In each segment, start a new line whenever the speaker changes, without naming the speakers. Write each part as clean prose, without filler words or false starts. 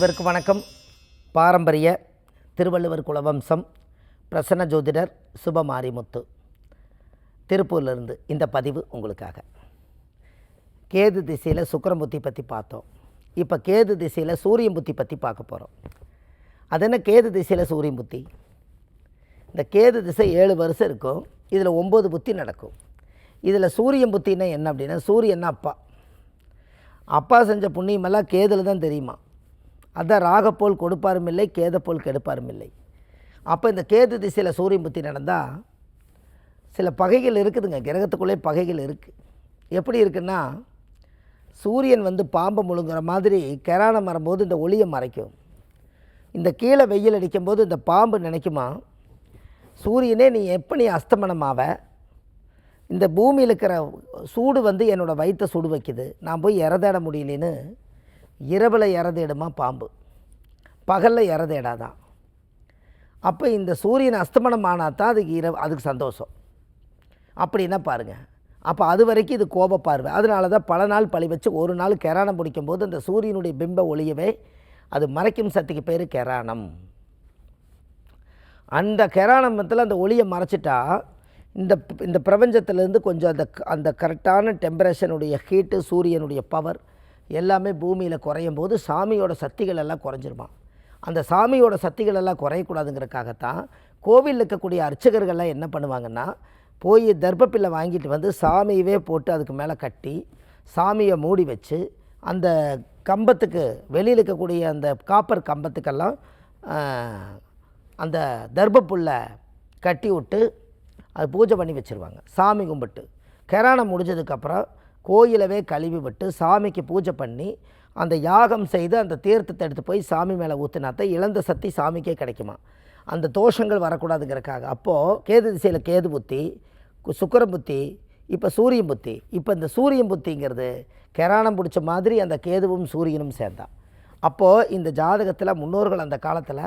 அனைவருக்கும் வணக்கம். பாரம்பரிய திருவள்ளுவர் குலவம்சம் பிரசன்ன ஜோதிடர் சுபமாரிமுத்து திருப்பூர்லேருந்து இந்த பதிவு உங்களுக்காக. கேது திசையில் சுக்கிரன் புத்தி பற்றி பார்த்தோம். இப்போ கேது திசையில் சூரியன் புத்தி பற்றி பார்க்க போகிறோம். அது என்ன கேது திசையில் சூரியன் புத்தி? இந்த கேது திசை 7 வருஷம் இருக்கும். இதில் 9 புத்தி நடக்கும். இதில் சூரியன் புத்தின்னா என்ன அப்படின்னா, சூரியன்னா அப்பா செஞ்ச புண்ணியமெல்லாம் கேதில் தான் தெரியுமா. அதான் ராகப்போல் கொடுப்பாரும் இல்லை, கேதப்போல் கெடுப்பாரும் இல்லை. அப்போ இந்த கேது திசையில் சூரியன் புத்தி நடந்தால் சில பகைகள் இருக்குதுங்க. கிரகத்துக்குள்ளே பகைகள் இருக்குது. எப்படி இருக்குன்னா, சூரியன் பாம்பை முழுங்குற மாதிரி கெரானம் வரும்போது இந்த ஒளியை மறைக்கும். இந்த கீழே வெயில் அடிக்கும்போது இந்த பாம்பு நினைக்குமா, சூரியனே நீ எப்போ அஸ்தமனமாவ, இந்த பூமியில் இருக்கிற சூடு என்னோடய வயிற்றை சுடு வைக்குது, நான் போய் இறதேட முடியலன்னு இரவில் இறதேடுமா பாம்பு, பகலில் இறதேடாதான். அப்போ இந்த சூரியன் அஸ்தமனம் ஆனால் தான் அதுக்கு சந்தோஷம். அப்படின்னா பாருங்கள். அப்போ அது வரைக்கும் இது கோபப்பார்வை. அதனால தான் பல நாள் பழி வச்சு ஒரு நாள் கெரானம் பிடிக்கும்போது அந்த சூரியனுடைய பிம்ப ஒளியவே அது மறைக்கும் சக்திக்கு பேர் கெரானம். அந்த கெரானமத்தில் அந்த ஒளியை மறைச்சிட்டா இந்த பிரபஞ்சத்திலேருந்து கொஞ்சம் அந்த கரெக்டான டெம்பரேச்சனுடைய ஹீட்டு, சூரியனுடைய பவர் எல்லாமே பூமியில் குறையும் போது சாமியோட சக்திகள் எல்லாம் குறைஞ்சிருமா. அந்த சாமியோட சக்திகள் எல்லாம் குறையக்கூடாதுங்கிறதுக்காகத்தான் கோவிலில் இருக்கக்கூடிய அர்ச்சகர்கள்லாம் என்ன பண்ணுவாங்கன்னா, போய் தர்ப்பப்பில்லை வாங்கிட்டு சாமியவே போட்டு அதுக்கு மேலே கட்டி சாமியை மூடி வச்சு அந்த கம்பத்துக்கு வெளியில் இருக்கக்கூடிய அந்த காப்பர் கம்பத்துக்கெல்லாம் அந்த தர்ப்பப்புல்லை கட்டி விட்டு அது பூஜை பண்ணி வச்சுருவாங்க. சாமி கும்பிட்டு கெரானம் முடிஞ்சதுக்கப்புறம் கோயிலவே கழுவி விட்டு சாமிக்கு பூஜை பண்ணி அந்த யாகம் செய்து அந்த தீர்த்தத்தை எடுத்து போய் சாமி மேலே ஊற்றினாத்தான் இழந்த சக்தி சாமிக்கே கிடைக்குமா. அந்த தோஷங்கள் வரக்கூடாதுங்கிறக்காக. அப்போது கேது திசையில் கேது புத்தி, சுக்கிரன் புத்தி, இப்போ சூரியன் புத்தி. இப்போ இந்த சூரியன் புத்திங்கிறது கெரானம் பிடிச்ச மாதிரி அந்த கேதுவும் சூரியனும் சேர்ந்தான். அப்போது இந்த ஜாதகத்தில் முன்னோர்கள் அந்த காலத்தில்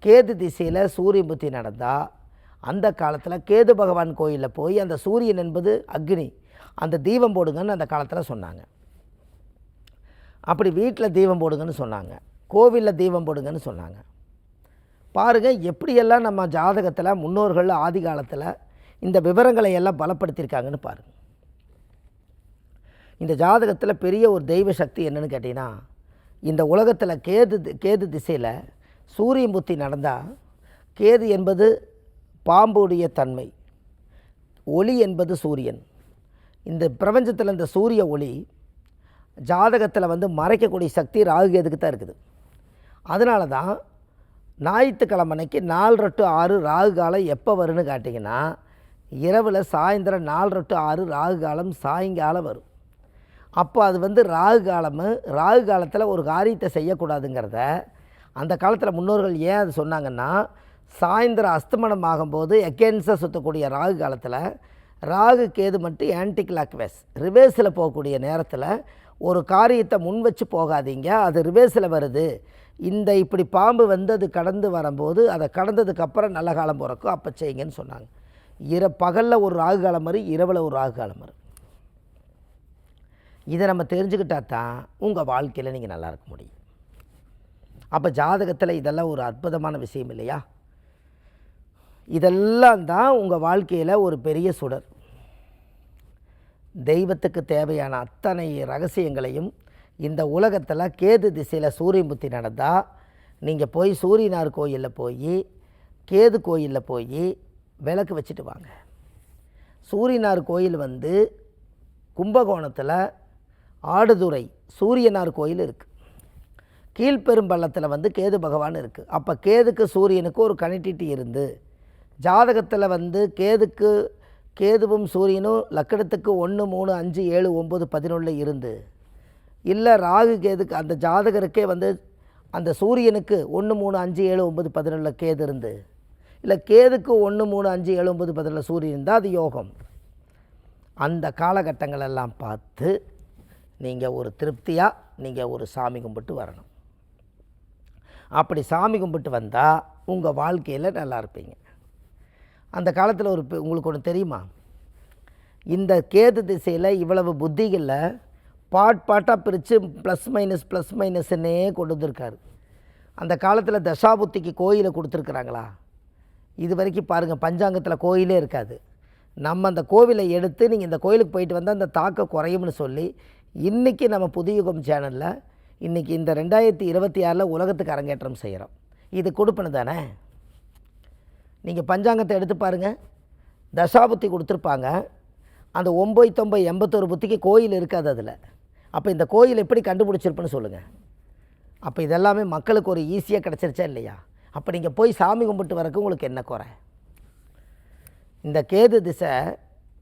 கேது திசையில் சூரியன் புத்தி நடந்தால் அந்த காலத்தில் கேது பகவான் கோயிலில் போய் அந்த சூரியன் என்பது அக்னி, அந்த தீபம் போடுங்கன்னு அந்த காலத்தில் சொன்னாங்க. அப்படி வீட்டில் தீபம் போடுங்கன்னு சொன்னாங்க, கோவிலில் தீபம் போடுங்கன்னு சொன்னாங்க. பாருங்கள் எப்படியெல்லாம் நம்ம ஜாதகத்தில் முன்னோர்கள் ஆதி காலத்தில் இந்த விவரங்களை எல்லாம் பலப்படுத்தியிருக்காங்கன்னு பாருங்கள். இந்த ஜாதகத்தில் பெரிய ஒரு தெய்வ சக்தி என்னென்னு கேட்டிங்கன்னா, இந்த உலகத்தில் கேது திசையில் சூரியன் புத்தி நடந்தால், கேது என்பது பாம்புடைய தன்மை, ஒளி என்பது சூரியன். இந்த பிரபஞ்சத்தில் இந்த சூரிய ஒளி ஜாதகத்தில் மறைக்கக்கூடிய சக்தி ராகு கேதுக்கு தான் இருக்குது. அதனால தான் ஞாயிற்றுக்கிழமை அன்னைக்கு 4 to 6 ராகு காலம் எப்போ வரும்னு காட்டிங்கன்னா, இரவில் சாயந்தரம் 4 to 6 ராகு காலம் சாயங்காலம் வரும். அப்போ அது ராகு காலத்தில் ஒரு காரியத்தை செய்யக்கூடாதுங்கிறத அந்த காலத்தில் முன்னோர்கள் ஏன் அது சொன்னாங்கன்னா, சாயந்தரம் அஸ்தமனம் ஆகும்போது எகென்ஸாக சுற்றக்கூடிய ராகு காலத்தில் ராகு கேது மட்டும் ஆன்டி கிளாக்வைஸ் ரிவேர்ஸில் போகக்கூடிய நேரத்தில் ஒரு காரியத்தை முன் வச்சு போகாதீங்க, அது ரிவேர்ஸில் வருது. இப்படி பாம்பு அது கடந்து வரும்போது அதை கடந்ததுக்கப்புறம் நல்ல காலம் பிறக்கும், அப்போ செய்யுங்கன்னு சொன்னாங்க. பகலில் ஒரு ராகு காலம் வரும், இரவில் ஒரு ராகு காலம் வரும். இதை நம்ம தெரிஞ்சுக்கிட்டா தான் உங்கள் வாழ்க்கையில் நீங்கள் நல்லா இருக்க முடியும். அப்போ ஜாதகத்தில் இதெல்லாம் ஒரு அற்புதமான விஷயம் இல்லையா? இதெல்லாம் தான் உங்கள் வாழ்க்கையில் ஒரு பெரிய சுடர். தெய்வத்துக்கு தேவையான அத்தனை ரகசியங்களையும் இந்த உலகத்தில் கேது திசையில் சூரியன் புத்தி நடந்தால் நீங்கள் போய் சூரியனார் கோயிலில் போய் கேது கோயிலில் போய் விளக்கு வச்சுட்டு வாங்க. சூரியனார் கோயில் கும்பகோணத்தில் ஆடுதுறை சூரியனார் கோயில் இருக்குது. கீழ்பெரும்பள்ளத்தில் கேது பகவான் இருக்குது. அப்போ கேதுக்கு சூரியனுக்கு ஒரு கனெக்டிவிட்டி இருந்து ஜாதகத்தில் கேதுவும் சூரியனும் லக்கணத்துக்கு 1, 3, 5, 7, 9, 11 இருந்து, இல்லை ராகு கேதுக்கு அந்த ஜாதகருக்கே அந்த சூரியனுக்கு 1, 3, 5, 7, 9, 11 கேது இருந்து, இல்லை கேதுக்கு 1, 3, 5, 7, 9, 11 சூரியன் இருந்தால் அது யோகம். அந்த காலகட்டங்களெல்லாம் பார்த்து நீங்கள் ஒரு திருப்தியாக நீங்கள் ஒரு சாமி கும்பிட்டு வரணும். அப்படி சாமி கும்பிட்டு வந்தால் உங்கள் வாழ்க்கையில் நல்லா இருப்பீங்க. அந்த காலத்தில் உங்களுக்கு ஒன்று தெரியுமா, இந்த கேது திசையில் இவ்வளவு புத்திகளில் பாட்டாக பிரித்து ப்ளஸ் மைனஸ்ன்னே கொண்டு வந்திருக்காரு. அந்த காலத்தில் தசாபுத்திக்கு கோயிலை கொடுத்துருக்குறாங்களா? இது வரைக்கும் பாருங்கள், பஞ்சாங்கத்தில் கோயிலே இருக்காது. நம்ம அந்த கோவிலை எடுத்து நீங்கள் இந்த கோயிலுக்கு போயிட்டு வந்தால் அந்த தாக்கம் குறையும்னு சொல்லி இன்றைக்கி நம்ம புதுயுகம் சேனலில் இன்றைக்கி இந்த 2026 உலகத்துக்கு அரங்கேற்றம் செய்கிறோம். இது கொடுப்பனு தானே? நீங்கள் பஞ்சாங்கத்தை எடுத்து பாருங்கள், தசாபுத்தி கொடுத்துருப்பாங்க. அந்த 9, 9, 81 புத்திக்கு கோயில் இருக்காது அதில். அப்போ இந்த கோயில் எப்படி கண்டுபிடிச்சிருப்புன்னு சொல்லுங்கள். அப்போ இதெல்லாமே மக்களுக்கு ஒரு ஈஸியாக கிடச்சிருச்சா இல்லையா? அப்போ நீங்கள் போய் சாமி கும்பிட்டு வரக்கு உங்களுக்கு என்ன குறை? இந்த கேது திசை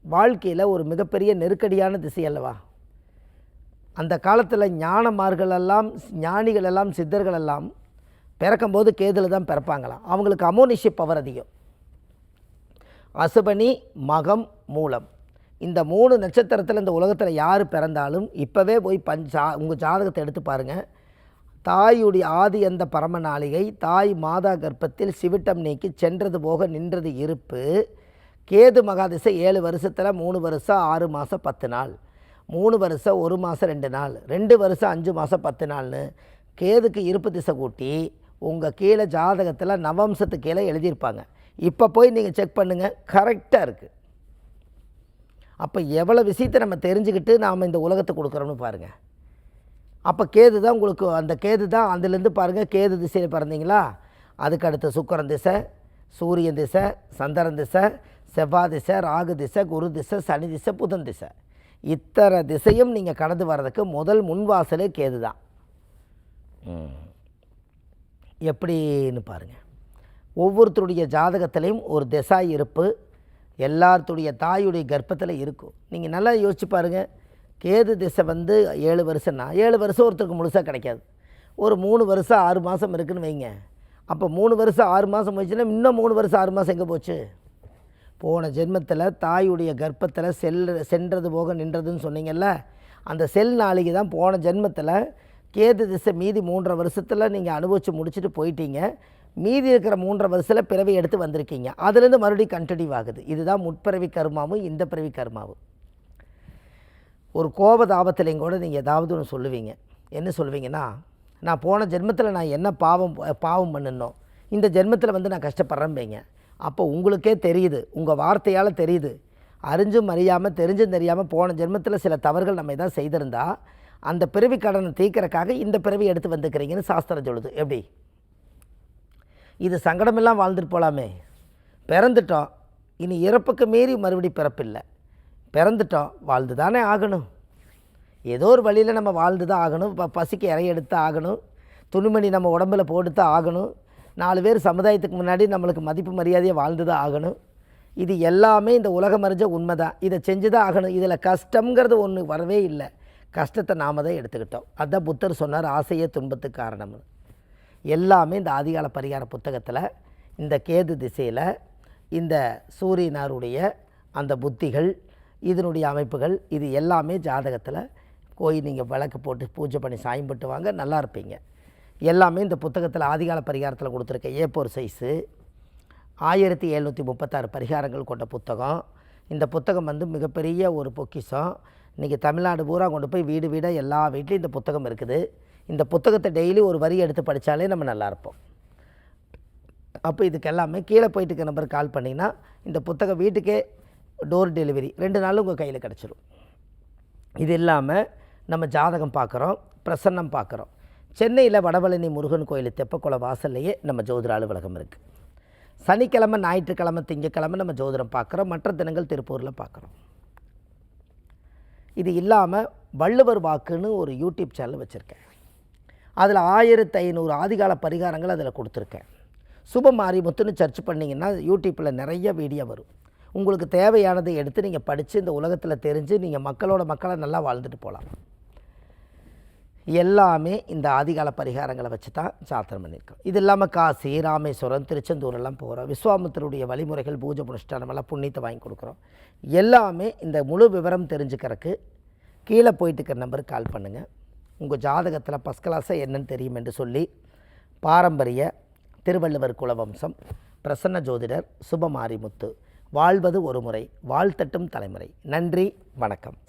வாழ்க்கையில் ஒரு மிகப்பெரிய நெருக்கடியான திசை அல்லவா? அந்த காலத்தில் ஞானிகளெல்லாம் சித்தர்களெல்லாம் பிறக்கும்போது கேதுல தான் பிறப்பாங்களாம். அவங்களுக்கு அமோனிஷிய பவர் அதிகம். அசுபனி, மகம், மூலம், இந்த 3 நட்சத்திரத்தில் இந்த உலகத்தில் யார் பிறந்தாலும் இப்போவே போய் உங்கள் ஜாதகத்தை எடுத்து பாருங்கள். தாயுடைய ஆதி அந்த பரம நாளிகை, தாய் மாதா கர்ப்பத்தில் சிவிட்டம் நீக்கி சென்றது போக நின்றது இருப்பு. கேது மகாதிசை 7 வருஷத்தில் 3 வருஷம் 6 மாதம் 10 நாள், 3 வருஷம் 1 மாதம் 2 நாள், 2 வருஷம் 5 மாதம் 10 நாள்னு கேதுக்கு இருப்பு திசை கூட்டி உங்கள் கீழே ஜாதகத்தில் நவம்சத்துக்கு கீழே எழுதியிருப்பாங்க. இப்போ போய் நீங்கள் செக் பண்ணுங்கள், கரெக்டாக இருக்குது. அப்போ எவ்வளோ விஷயத்தை நம்ம தெரிஞ்சுக்கிட்டு நாம் இந்த உலகத்தை கொடுக்குறோம்னு பாருங்கள். அப்போ கேது தான் உங்களுக்கு, அந்த கேது தான் அதுலேருந்து பாருங்கள், கேது திசையில் பிறந்தீங்களா, அதுக்கு அடுத்து சுக்கிரன் திசை, சூரியன் திசை, சந்திரன் திசை, செவ்வாய் திசை, ராகு திசை, குரு திசை, சனி திசை, புதன் திசை, இத்தனை திசையும் நீங்கள் கடந்து வர்றதுக்கு முதல் முன்வாசலே கேது தான். எப்படின்னு பாருங்கள். ஒவ்வொருத்தருடைய ஜாதகத்திலையும் ஒரு திசை இருப்பு எல்லாத்துடைய தாயுடைய கர்ப்பத்தில் இருக்கும். நீங்கள் நல்லா யோசிச்சு பாருங்கள். கேது திசை 7 வருஷம்னா 7 வருஷம் ஒருத்தருக்கு முழுசாக கிடைக்காது. ஒரு 3 வருஷம் 6 மாதம் இருக்குதுன்னு வைங்க. அப்போ 3 வருஷம் 6 மாதம் போச்சுன்னா இன்னும் 3 வருஷம் 6 மாதம் எங்கே போச்சு? போன ஜென்மத்தில் தாயுடைய கர்ப்பத்தில் சென்றது போக நின்றதுன்னு சொன்னீங்கல்ல, அந்த செல் நாளைக்கு தான் போன ஜென்மத்தில் கேது திசை மீதி 3.5 வருஷத்தில் நீங்கள் அனுபவித்து முடிச்சுட்டு போயிட்டீங்க. மீதி இருக்கிற 3.5 வருஷத்தில் பிறவி எடுத்து வந்திருக்கீங்க. அதுலேருந்து மறுபடியும் கண்டினியூ ஆகுது. இதுதான் முற்பிறவி கர்மாவும் இந்த பிறவி கர்மாவும். ஒரு கோபதாபத்திலையும் கூட நீங்கள் ஏதாவது ஒன்று சொல்லுவீங்க. என்ன சொல்லுவீங்கன்னா, நான் போன ஜென்மத்தில் நான் என்ன பாவம் பண்ணினோம், இந்த ஜென்மத்தில் நான் கஷ்டப்படுறேன்பீங்க. அப்போ உங்களுக்கே தெரியுது, உங்கள் வார்த்தையால் தெரியுது, அறிஞ்சும் அறியாமல் தெரிஞ்சும் தெரியாமல் போன ஜென்மத்தில் சில தவறுகள் நம்ம எதாவது செய்திருந்தா அந்த பிறவி கடனை தீர்க்கறக்காக இந்த பிறவி எடுத்து வந்துக்கிறீங்கன்னு சாஸ்திரம் சொல்லுது. எப்படி இது சங்கடமெல்லாம் வாழ்ந்துட்டு போகலாமே? பிறந்துட்டோம், இனி இறப்புக்கு மீறி மறுபடி பிறப்பில்லை. பிறந்துட்டோம், வாழ்ந்து தானே ஆகணும். ஏதோ ஒரு வழியில் நம்ம வாழ்ந்து தான் ஆகணும். இப்போ பசிக்கு இறைய எடுத்து ஆகணும், துணிமணி நம்ம உடம்பில் போட்டு தான் ஆகணும், 4 பேர் சமுதாயத்துக்கு முன்னாடி நம்மளுக்கு மதிப்பு மரியாதையை வாழ்ந்து தான் ஆகணும். இது எல்லாமே இந்த உலகம் அறிஞ்ச உண்மை தான். இதை செஞ்சு தான் ஆகணும். இதில் கஷ்டங்கிறது ஒன்று வரவே இல்லை. கஷ்டத்தை நாம் தான் எடுத்துக்கிட்டோம். அதுதான் புத்தர் சொன்னார், ஆசையே துன்பத்துக்கு காரணம்னு. எல்லாமே இந்த ஆதிகால பரிகார புத்தகத்தில் இந்த கேது திசையில் இந்த சூரியனாருடைய அந்த புத்திகள், இதனுடைய அமைப்புகள், இது எல்லாமே ஜாதகத்தில் கோயில் நீங்கள் விளக்கு போட்டு பூஜை பண்ணி சாயம்பட்டு வாங்க, நல்லா இருப்பீங்க. எல்லாமே இந்த புத்தகத்தில் ஆதிகால பரிகாரத்தில் கொடுத்துருக்க A4 சைஸு 1736 பரிகாரங்கள் கொண்ட புத்தகம். இந்த புத்தகம் மிகப்பெரிய ஒரு பொக்கிஷம். இன்றைக்கி தமிழ்நாடு பூரா கொண்டு போய் வீடு வீடாக எல்லா வீட்லேயும் இந்த புத்தகம் இருக்குது. இந்த புத்தகத்தை டெய்லி ஒரு வரி எடுத்து படித்தாலே நம்ம நல்லாயிருப்போம். அப்போ இதுக்கு எல்லாமே கீழே போயிட்டு இருக்க நம்பருக்கு கால் பண்ணிங்கன்னா இந்த புத்தகம் வீட்டுக்கே டோர் டெலிவரி 2 நாள் உங்கள் கையில் கிடச்சிரும். இது இல்லாமல் நம்ம ஜாதகம் பார்க்குறோம், பிரசன்னம் பார்க்குறோம். சென்னையில் வடபழனி முருகன் கோயில் தெப்பக்குளம் வாசல்லையே நம்ம ஜோதிட அலுவலகம் இருக்குது. சனிக்கிழமை, ஞாயிற்றுக்கிழமை, திங்கக்கிழமை நம்ம ஜோதிடம் பார்க்குறோம். மற்ற தினங்கள் திருப்பூரில் பார்க்குறோம். இது இல்லாமல் வள்ளுவர் வாக்குன்னு ஒரு யூடியூப் சேனல் வச்சுருக்கேன். அதில் 1500 ஆதிகால பரிகாரங்கள் அதில் கொடுத்துருக்கேன். சுபமாரிமுத்துன்னு சர்ச் பண்ணிங்கன்னா யூடியூப்பில் நிறைய வீடியோ வரும். உங்களுக்கு தேவையானதை எடுத்து நீங்கள் படித்து இந்த உலகத்தில் தெரிஞ்சு நீங்கள் மக்களை நல்லா வாழ்ந்துட்டு போகலாம். எல்லாமே இந்த ஆதிகால பரிகாரங்களை வச்சு தான் சாத்திரம் பண்ணியிருக்கோம். இது இல்லாமல் காசி, ராமேஸ்வரம், திருச்செந்தூரெல்லாம் போகிறோம். விஸ்வாமித்திரருடைய வழிமுறைகள், பூஜை புனஸ்டானமெல்லாம் புண்ணியத்தை வாங்கி கொடுக்குறோம். எல்லாமே இந்த முழு விவரம் தெரிஞ்சுக்கிறதுக்கு கீழே போயிட்டு இருக்கிற நம்பருக்கு கால் பண்ணுங்கள். உங்கள் ஜாதகத்தில் ஃபஸ்ட் கிளாஸாக என்னன்னு தெரியும் என்று சொல்லி பாரம்பரிய திருவள்ளுவர் குலவம்சம் பிரசன்ன ஜோதிடர் சுபமாரிமுத்து வாழ்வது ஒரு முறை வாழ்த்தட்டும் தலைமுறை. நன்றி, வணக்கம்.